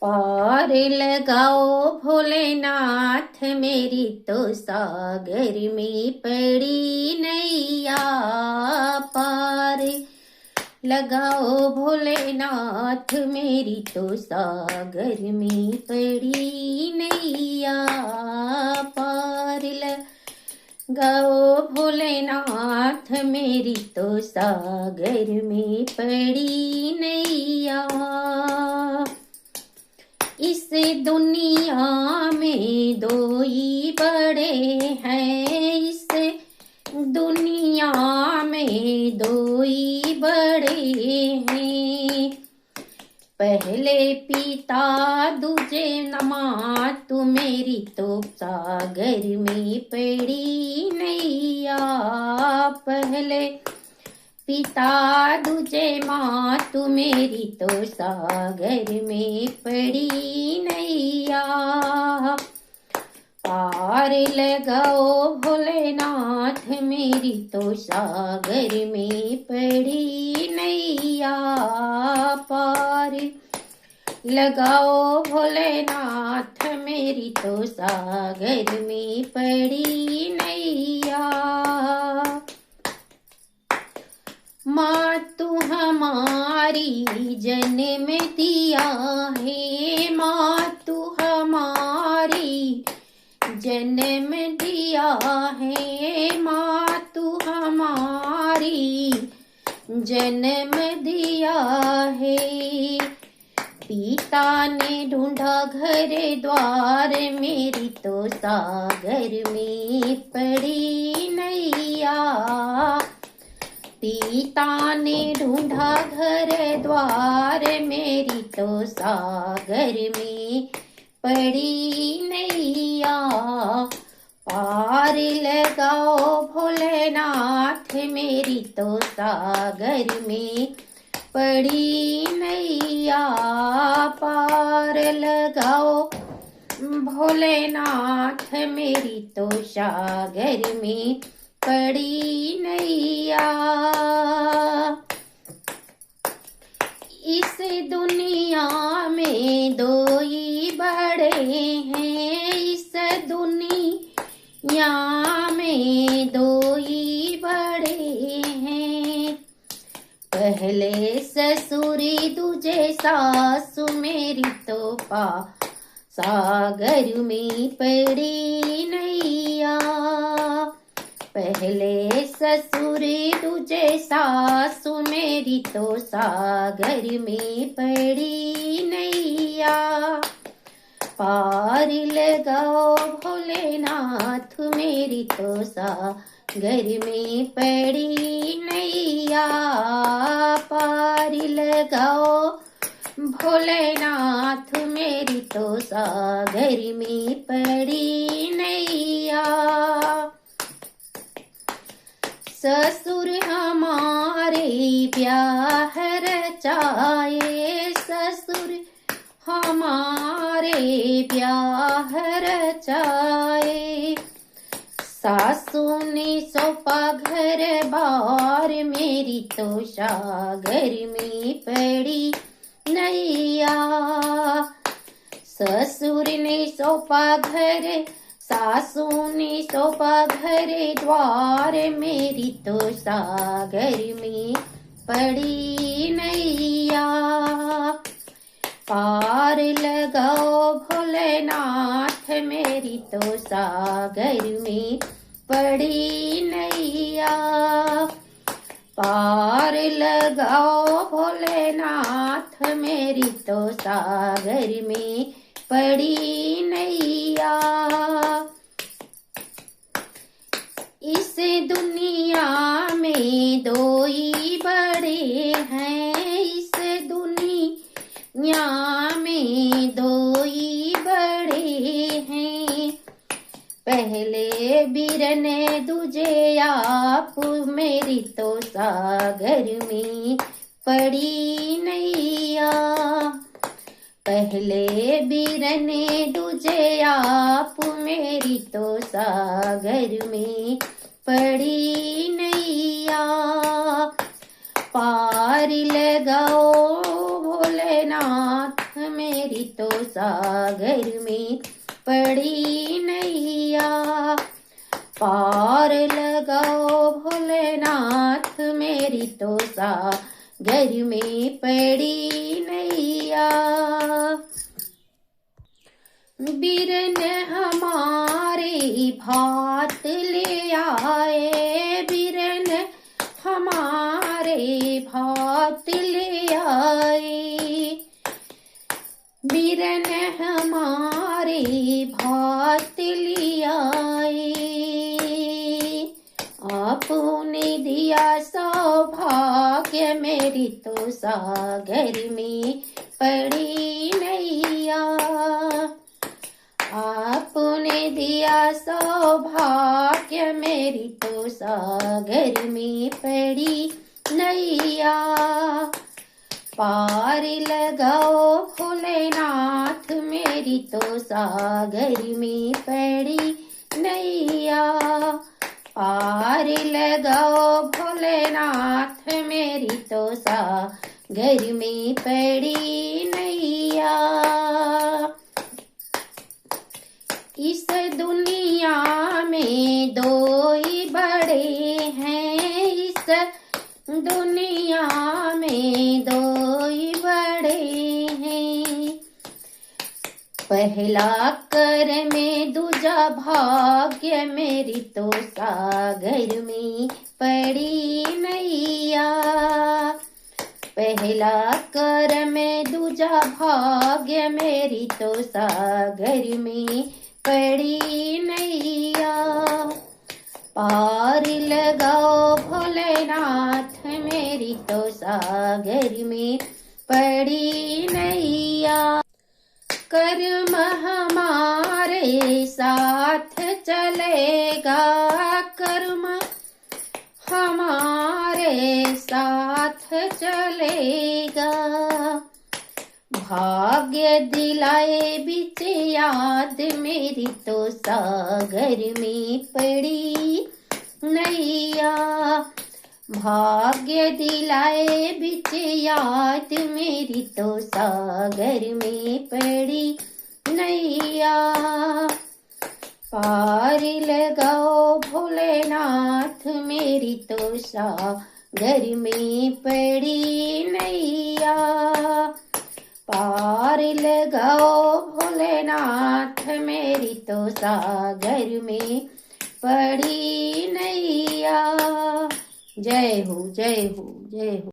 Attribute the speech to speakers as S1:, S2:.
S1: पार लगाओ भोलेनाथ, मेरी तो सागर में पड़ी नैया। पार लगाओ भोलेनाथ, मेरी तो सागर में पड़ी नैया। पार लगाओ भोलेनाथ, मेरी तो सागर में पड़ी नैया। इस दुनिया में दो ही बड़े हैं, इस दुनिया में दो ही बड़े हैं। पहले पिता दूजे नमा, तू मेरी तो सागर में पड़ी नैया। पहले पिता दूजे माँ, तू मेरी तो सागर में पड़ी नैया। पार लगाओ भोलेनाथ, मेरी तो सागर में पड़ी नैया। पार लगाओ भोलेनाथ, मेरी तो सागर में पड़ी नैया। माँ तू हमारी जन्म दिया है, माँ तू हमारी जन्म दिया है, माँ तू हमारी जन्म दिया है। पिता ने ढूंढा घर द्वार, मेरी तो सागर में पड़ी नैया। पिता ने ढूंढा घर द्वार, मेरी तो सागर में पड़ी नैया। पार लगाओ भोलेनाथ, मेरी तो सागर में पड़ी नैया। पार लगाओ भोलेनाथ, मेरी तो सागर में पड़ी नैया। इस दुनिया में दो ही बड़े हैं, इस दुनिया में दो ही बड़े हैं। पहले ससुरी दूजे सासु, मेरी तो सागर में पड़ी नैया। पहले ससुर दूजे सासु, मेरी तो सागर में पड़ी नैया। पार लगाओ भोलेनाथ, मेरी तो सागर में पड़ी नैया। पार लगाओ भोलेनाथ, मेरी तो सागर में पड़ी नैया। ससुर हमारे ब्याह रचाए, ससुर हमारे ब्याह रचाए। सासू ने सौंपा घर बार, मेरी तो सागर में पड़ी नैया। ससुर ने सौंपा घर, सासू ने सौंपा घर द्वार, मेरी तो सागर में पड़ी नैया। पार लगाओ भोलेनाथ, मेरी तो सागर में पड़ी नैया। पार लगाओ भोलेनाथ, मेरी तो सागर में पड़ी नैया। इस दुनिया में दो ही बड़े हैं, इस दुनिया में दो ही बड़े हैं। पहले बिरन दूजे आप, मेरी तो सागर में पड़ी नैया। पहले बिरने दूजे आप, मेरी तो सागर में पड़ी नैया। पार लगाओ भोलेनाथ, मेरी तो सागर में पड़ी नैया। पार लगाओ भोलेनाथ मेरी तो सागर में पड़ी नैया। बिरन हमारे भात ले आए, बिरन हमारे भात ले आए, बिरन हमारे भात ले आए। आपने दिया सौभाग्य मेरी तो सागर में पड़ी नैया। आपने दिया सौभाग्य मेरी तो सागर में पड़ी नैया। पार लगाओ भोलेनाथ मेरी तो सागर में पड़ी नैया। पार लगाओ भोलेनाथ मेरी तो सागर में पड़ी नैया। इस दुनिया में दो ही बड़े हैं, इस दुनिया में दो ही बड़े हैं। पहला कर में दूजा भाग्य मेरी तो सागर में पड़ी नैया। पहला कर में दूजा भाग्य मेरी तो सागर में पड़ी नैया। पार लगाओ भोलेनाथ मेरी तो सागर में पड़ी नैया। कर्म हमारे साथ चलेगा, कर्म हमारे साथ चलेगा। भाग्य दिलाए बीच याद मेरी तो सागर में पड़ी नैया। भाग्य दिलाए बीच याद मेरी तो सागर में पड़ी नैया। पार लगाओ भोलेनाथ मेरी तो सागर में पड़ी नैया। पार लगाओ भोलेनाथ मेरी तो सागर में पड़ी नैया। जय हो जय हो जय हो।